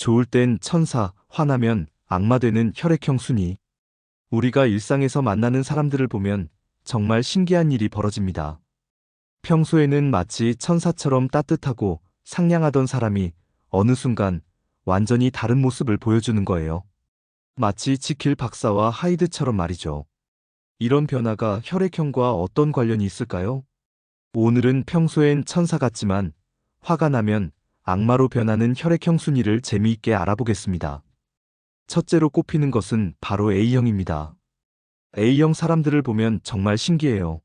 좋을 땐 천사, 화나면 악마 되는 혈액형 순위. 우리가 일상에서 만나는 사람들을 보면 정말 신기한 일이 벌어집니다. 평소에는 마치 천사처럼 따뜻하고 상냥하던 사람이 어느 순간 완전히 다른 모습을 보여주는 거예요. 마치 지킬 박사와 하이드처럼 말이죠. 이런 변화가 혈액형과 어떤 관련이 있을까요? 오늘은 평소엔 천사 같지만 화가 나면 악마로 변하는 혈액형 순위를 재미있게 알아보겠습니다. 첫째로 꼽히는 것은 바로 A형입니다. A형 사람들을 보면 정말 신기해요.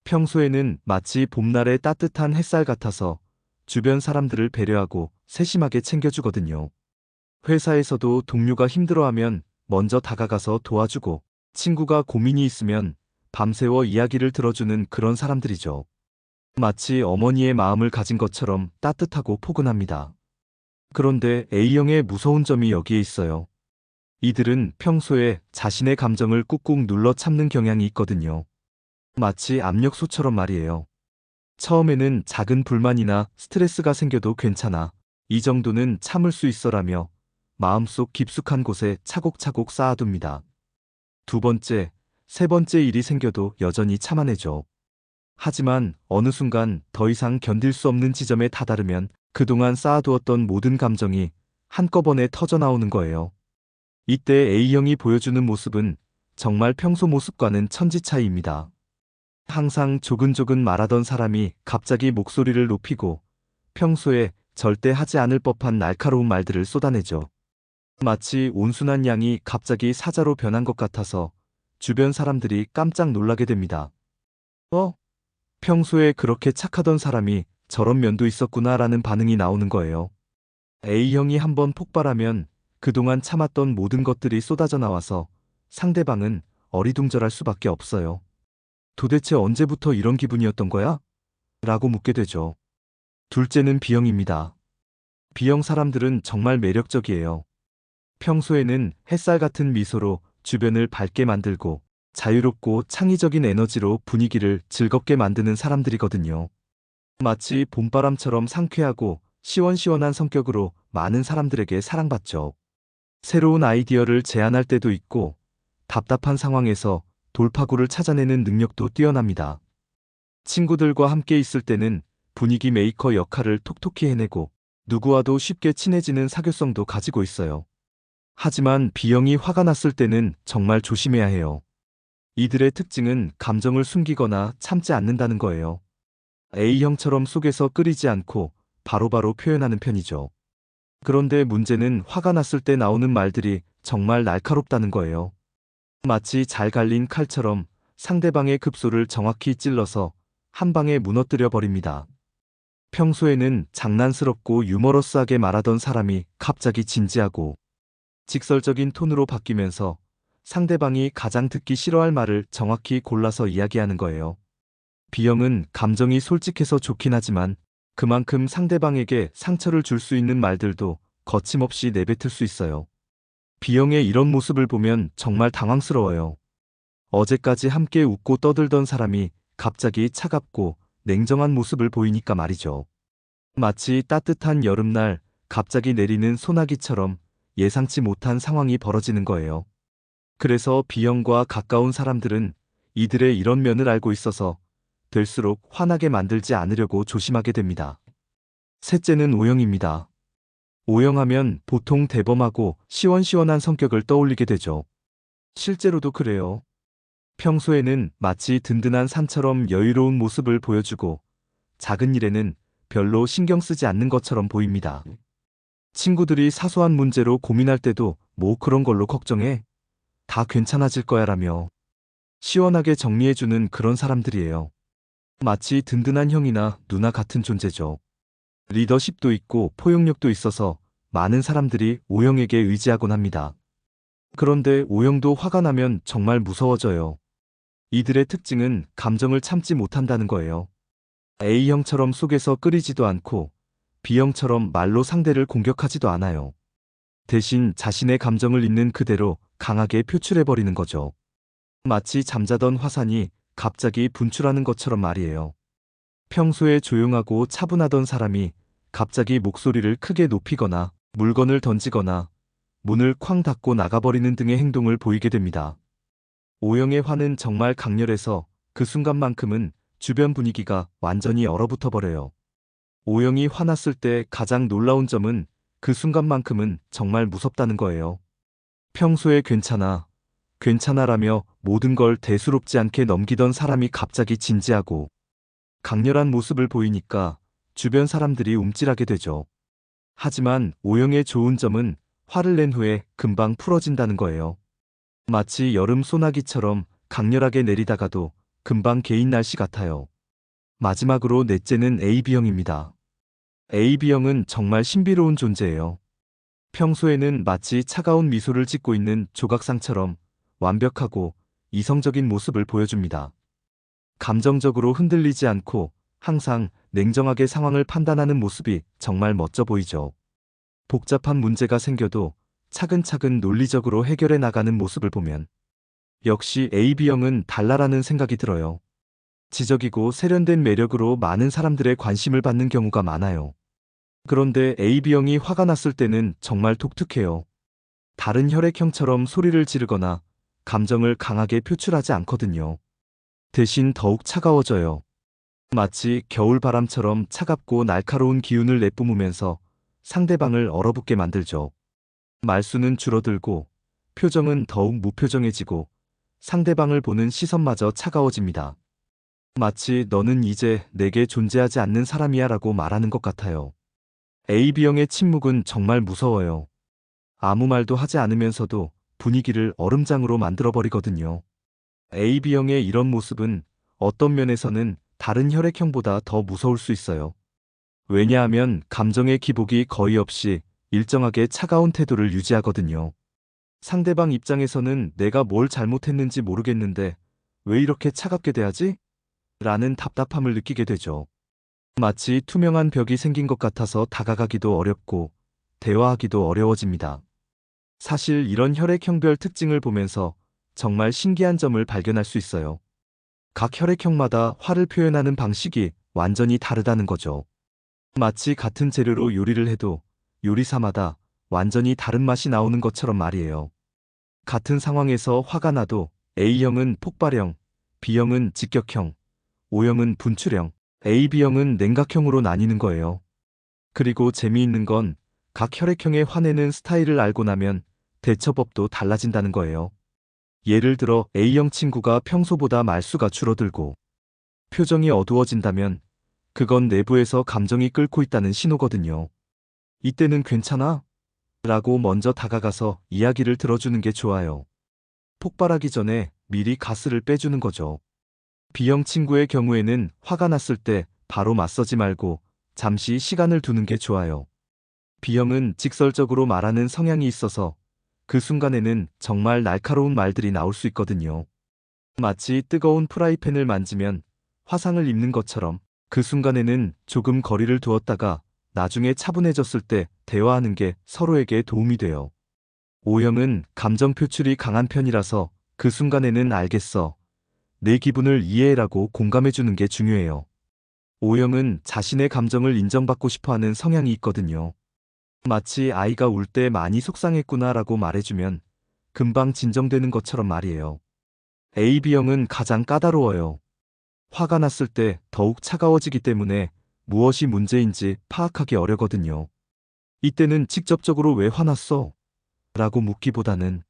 평소에는 마치 봄날의 따뜻한 햇살 같아서 주변 사람들을 배려하고 세심하게 챙겨주거든요. 회사에서도 동료가 힘들어하면 먼저 다가가서 도와주고, 친구가 고민이 있으면 밤새워 이야기를 들어주는 그런 사람들이죠. 마치 어머니의 마음을 가진 것처럼 따뜻하고 포근합니다. 그런데 A형의 무서운 점이 여기에 있어요. 이들은 평소에 자신의 감정을 꾹꾹 눌러 참는 경향이 있거든요. 마치 압력솥처럼 말이에요. 처음에는 작은 불만이나 스트레스가 생겨도 괜찮아, 이 정도는 참을 수 있어라며 마음속 깊숙한 곳에 차곡차곡 쌓아둡니다. 두 번째, 세 번째 일이 생겨도 여전히 참아내죠. 하지만 어느 순간 더 이상 견딜 수 없는 지점에 다다르면 그동안 쌓아두었던 모든 감정이 한꺼번에 터져나오는 거예요. 이때 A형이 보여주는 모습은 정말 평소 모습과는 천지 차이입니다. 항상 조근조근 말하던 사람이 갑자기 목소리를 높이고 평소에 절대 하지 않을 법한 날카로운 말들을 쏟아내죠. 마치 온순한 양이 갑자기 사자로 변한 것 같아서 주변 사람들이 깜짝 놀라게 됩니다. 평소에 그렇게 착하던 사람이 저런 면도 있었구나라는 반응이 나오는 거예요. A형이 한번 폭발하면 그동안 참았던 모든 것들이 쏟아져 나와서 상대방은 어리둥절할 수밖에 없어요. 도대체 언제부터 이런 기분이었던 거야? 라고 묻게 되죠. 둘째는 B형입니다. B형 사람들은 정말 매력적이에요. 평소에는 햇살 같은 미소로 주변을 밝게 만들고 자유롭고 창의적인 에너지로 분위기를 즐겁게 만드는 사람들이거든요. 마치 봄바람처럼 상쾌하고 시원시원한 성격으로 많은 사람들에게 사랑받죠. 새로운 아이디어를 제안할 때도 있고 답답한 상황에서 돌파구를 찾아내는 능력도 뛰어납니다. 친구들과 함께 있을 때는 분위기 메이커 역할을 톡톡히 해내고 누구와도 쉽게 친해지는 사교성도 가지고 있어요. 하지만 B형이 화가 났을 때는 정말 조심해야 해요. 이들의 특징은 감정을 숨기거나 참지 않는다는 거예요. A형처럼 속에서 끓이지 않고 바로바로 표현하는 편이죠. 그런데 문제는 화가 났을 때 나오는 말들이 정말 날카롭다는 거예요. 마치 잘 갈린 칼처럼 상대방의 급소를 정확히 찔러서 한 방에 무너뜨려 버립니다. 평소에는 장난스럽고 유머러스하게 말하던 사람이 갑자기 진지하고 직설적인 톤으로 바뀌면서 상대방이 가장 듣기 싫어할 말을 정확히 골라서 이야기하는 거예요. B형은 감정이 솔직해서 좋긴 하지만 그만큼 상대방에게 상처를 줄 수 있는 말들도 거침없이 내뱉을 수 있어요. B형의 이런 모습을 보면 정말 당황스러워요. 어제까지 함께 웃고 떠들던 사람이 갑자기 차갑고 냉정한 모습을 보이니까 말이죠. 마치 따뜻한 여름날 갑자기 내리는 소나기처럼 예상치 못한 상황이 벌어지는 거예요. 그래서 B형과 가까운 사람들은 이들의 이런 면을 알고 있어서 될수록 화나게 만들지 않으려고 조심하게 됩니다. 셋째는 O형입니다. O형하면 보통 대범하고 시원시원한 성격을 떠올리게 되죠. 실제로도 그래요. 평소에는 마치 든든한 산처럼 여유로운 모습을 보여주고 작은 일에는 별로 신경 쓰지 않는 것처럼 보입니다. 친구들이 사소한 문제로 고민할 때도 뭐 그런 걸로 걱정해? 다 괜찮아질 거야 라며 시원하게 정리해주는 그런 사람들이에요. 마치 든든한 형이나 누나 같은 존재죠. 리더십도 있고 포용력도 있어서 많은 사람들이 O형에게 의지하곤 합니다. 그런데 O형도 화가 나면 정말 무서워져요. 이들의 특징은 감정을 참지 못한다는 거예요. A형처럼 속에서 끓이지도 않고 B형처럼 말로 상대를 공격하지도 않아요. 대신 자신의 감정을 있는 그대로 강하게 표출해버리는 거죠. 마치 잠자던 화산이 갑자기 분출하는 것처럼 말이에요. 평소에 조용하고 차분하던 사람이 갑자기 목소리를 크게 높이거나 물건을 던지거나 문을 쾅 닫고 나가버리는 등의 행동을 보이게 됩니다. O형의 화는 정말 강렬해서 그 순간만큼은 주변 분위기가 완전히 얼어붙어 버려요. O형이 화났을 때 가장 놀라운 점은 그 순간만큼은 정말 무섭다는 거예요. 평소에 괜찮아, 괜찮아라며 모든 걸 대수롭지 않게 넘기던 사람이 갑자기 진지하고 강렬한 모습을 보이니까 주변 사람들이 움찔하게 되죠. 하지만 O형의 좋은 점은 화를 낸 후에 금방 풀어진다는 거예요. 마치 여름 소나기처럼 강렬하게 내리다가도 금방 개인 날씨 같아요. 마지막으로 넷째는 AB형입니다. AB형은 정말 신비로운 존재예요. 평소에는 마치 차가운 미소를 짓고 있는 조각상처럼 완벽하고 이성적인 모습을 보여줍니다. 감정적으로 흔들리지 않고 항상 냉정하게 상황을 판단하는 모습이 정말 멋져 보이죠. 복잡한 문제가 생겨도 차근차근 논리적으로 해결해 나가는 모습을 보면 역시 AB형은 달라라는 생각이 들어요. 지적이고 세련된 매력으로 많은 사람들의 관심을 받는 경우가 많아요. 그런데 AB형이 화가 났을 때는 정말 독특해요. 다른 혈액형처럼 소리를 지르거나 감정을 강하게 표출하지 않거든요. 대신 더욱 차가워져요. 마치 겨울바람처럼 차갑고 날카로운 기운을 내뿜으면서 상대방을 얼어붙게 만들죠. 말수는 줄어들고 표정은 더욱 무표정해지고 상대방을 보는 시선마저 차가워집니다. 마치 너는 이제 내게 존재하지 않는 사람이야 라고 말하는 것 같아요. AB형의 침묵은 정말 무서워요. 아무 말도 하지 않으면서도 분위기를 얼음장으로 만들어버리거든요. AB형의 이런 모습은 어떤 면에서는 다른 혈액형보다 더 무서울 수 있어요. 왜냐하면 감정의 기복이 거의 없이 일정하게 차가운 태도를 유지하거든요. 상대방 입장에서는 내가 뭘 잘못했는지 모르겠는데 왜 이렇게 차갑게 대하지? 라는 답답함을 느끼게 되죠. 마치 투명한 벽이 생긴 것 같아서 다가가기도 어렵고 대화하기도 어려워집니다. 사실 이런 혈액형별 특징을 보면서 정말 신기한 점을 발견할 수 있어요. 각 혈액형마다 화를 표현하는 방식이 완전히 다르다는 거죠. 마치 같은 재료로 요리를 해도 요리사마다 완전히 다른 맛이 나오는 것처럼 말이에요. 같은 상황에서 화가 나도 A형은 폭발형, B형은 직격형, O형은 분출형, AB형은 냉각형으로 나뉘는 거예요. 그리고 재미있는 건 각 혈액형의 화내는 스타일을 알고 나면 대처법도 달라진다는 거예요. 예를 들어 A형 친구가 평소보다 말수가 줄어들고 표정이 어두워진다면 그건 내부에서 감정이 끓고 있다는 신호거든요. 이때는 괜찮아? 라고 먼저 다가가서 이야기를 들어주는 게 좋아요. 폭발하기 전에 미리 가스를 빼주는 거죠. B형 친구의 경우에는 화가 났을 때 바로 맞서지 말고 잠시 시간을 두는 게 좋아요. B형은 직설적으로 말하는 성향이 있어서 그 순간에는 정말 날카로운 말들이 나올 수 있거든요. 마치 뜨거운 프라이팬을 만지면 화상을 입는 것처럼 그 순간에는 조금 거리를 두었다가 나중에 차분해졌을 때 대화하는 게 서로에게 도움이 돼요. O형은 감정 표출이 강한 편이라서 그 순간에는 알겠어, 내 기분을 이해해라고 공감해주는 게 중요해요. O형은 자신의 감정을 인정받고 싶어하는 성향이 있거든요. 마치 아이가 울 때 많이 속상했구나 라고 말해주면 금방 진정되는 것처럼 말이에요. AB형은 가장 까다로워요. 화가 났을 때 더욱 차가워지기 때문에 무엇이 문제인지 파악하기 어려거든요. 이때는 직접적으로 왜 화났어? 라고 묻기보다는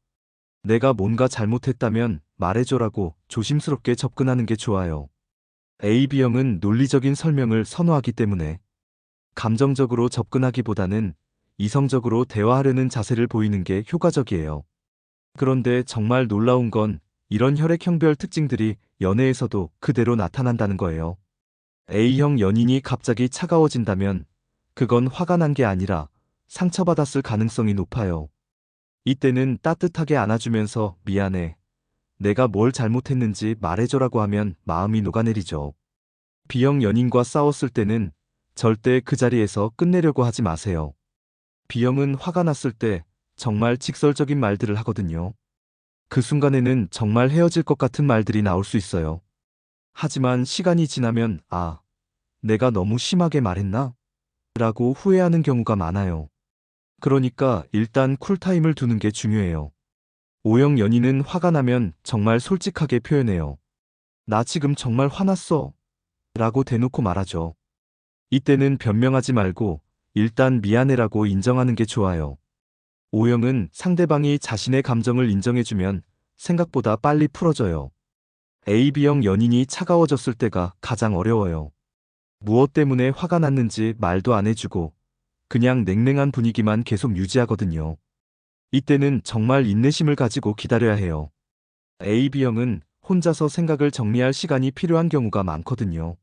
내가 뭔가 잘못했다면 말해줘라고 조심스럽게 접근하는 게 좋아요. AB형은 논리적인 설명을 선호하기 때문에 감정적으로 접근하기보다는 이성적으로 대화하려는 자세를 보이는 게 효과적이에요. 그런데 정말 놀라운 건 이런 혈액형별 특징들이 연애에서도 그대로 나타난다는 거예요. A형 연인이 갑자기 차가워진다면 그건 화가 난 게 아니라 상처받았을 가능성이 높아요. 이때는 따뜻하게 안아주면서 미안해, 내가 뭘 잘못했는지 말해줘라고 하면 마음이 녹아내리죠. B형 연인과 싸웠을 때는 절대 그 자리에서 끝내려고 하지 마세요. B형은 화가 났을 때 정말 직설적인 말들을 하거든요. 그 순간에는 정말 헤어질 것 같은 말들이 나올 수 있어요. 하지만 시간이 지나면 내가 너무 심하게 말했나? 라고 후회하는 경우가 많아요. 그러니까 일단 쿨타임을 두는 게 중요해요. O형 연인은 화가 나면 정말 솔직하게 표현해요. 나 지금 정말 화났어. 라고 대놓고 말하죠. 이때는 변명하지 말고 일단 미안해라고 인정하는 게 좋아요. O형은 상대방이 자신의 감정을 인정해주면 생각보다 빨리 풀어져요. AB형 연인이 차가워졌을 때가 가장 어려워요. 무엇 때문에 화가 났는지 말도 안 해주고 그냥 냉랭한 분위기만 계속 유지하거든요. 이때는 정말 인내심을 가지고 기다려야 해요. AB형은 혼자서 생각을 정리할 시간이 필요한 경우가 많거든요.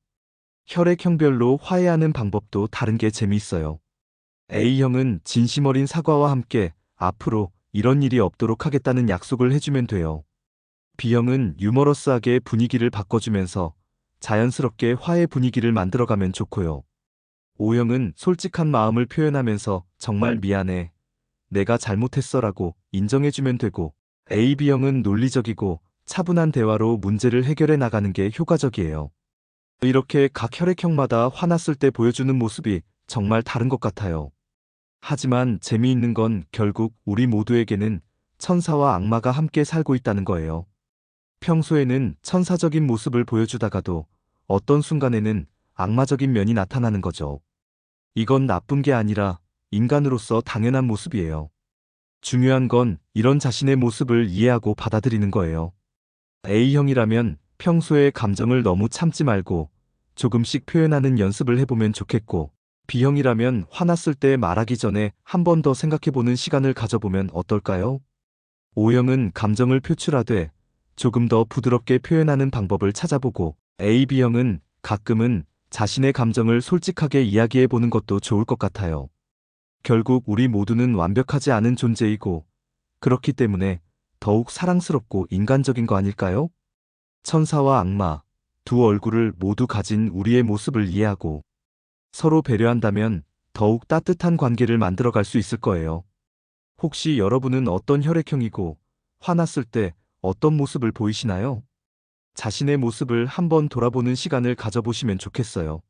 혈액형별로 화해하는 방법도 다른 게 재미있어요. A형은 진심 어린 사과와 함께 앞으로 이런 일이 없도록 하겠다는 약속을 해주면 돼요. B형은 유머러스하게 분위기를 바꿔주면서 자연스럽게 화해 분위기를 만들어가면 좋고요. O형은 솔직한 마음을 표현하면서 정말 미안해. 내가 잘못했어라고 인정해주면 되고, AB형은 논리적이고 차분한 대화로 문제를 해결해 나가는 게 효과적이에요. 이렇게 각 혈액형마다 화났을 때 보여주는 모습이 정말 다른 것 같아요. 하지만 재미있는 건 결국 우리 모두에게는 천사와 악마가 함께 살고 있다는 거예요. 평소에는 천사적인 모습을 보여주다가도 어떤 순간에는 악마적인 면이 나타나는 거죠. 이건 나쁜 게 아니라 인간으로서 당연한 모습이에요. 중요한 건 이런 자신의 모습을 이해하고 받아들이는 거예요. A형이라면 평소에 감정을 너무 참지 말고 조금씩 표현하는 연습을 해보면 좋겠고, B형이라면 화났을 때 말하기 전에 한 번 더 생각해보는 시간을 가져보면 어떨까요? O형은 감정을 표출하되 조금 더 부드럽게 표현하는 방법을 찾아보고, AB형은 가끔은 자신의 감정을 솔직하게 이야기해보는 것도 좋을 것 같아요. 결국 우리 모두는 완벽하지 않은 존재이고, 그렇기 때문에 더욱 사랑스럽고 인간적인 거 아닐까요? 천사와 악마, 두 얼굴을 모두 가진 우리의 모습을 이해하고 서로 배려한다면 더욱 따뜻한 관계를 만들어갈 수 있을 거예요. 혹시 여러분은 어떤 혈액형이고 화났을 때 어떤 모습을 보이시나요? 자신의 모습을 한번 돌아보는 시간을 가져보시면 좋겠어요.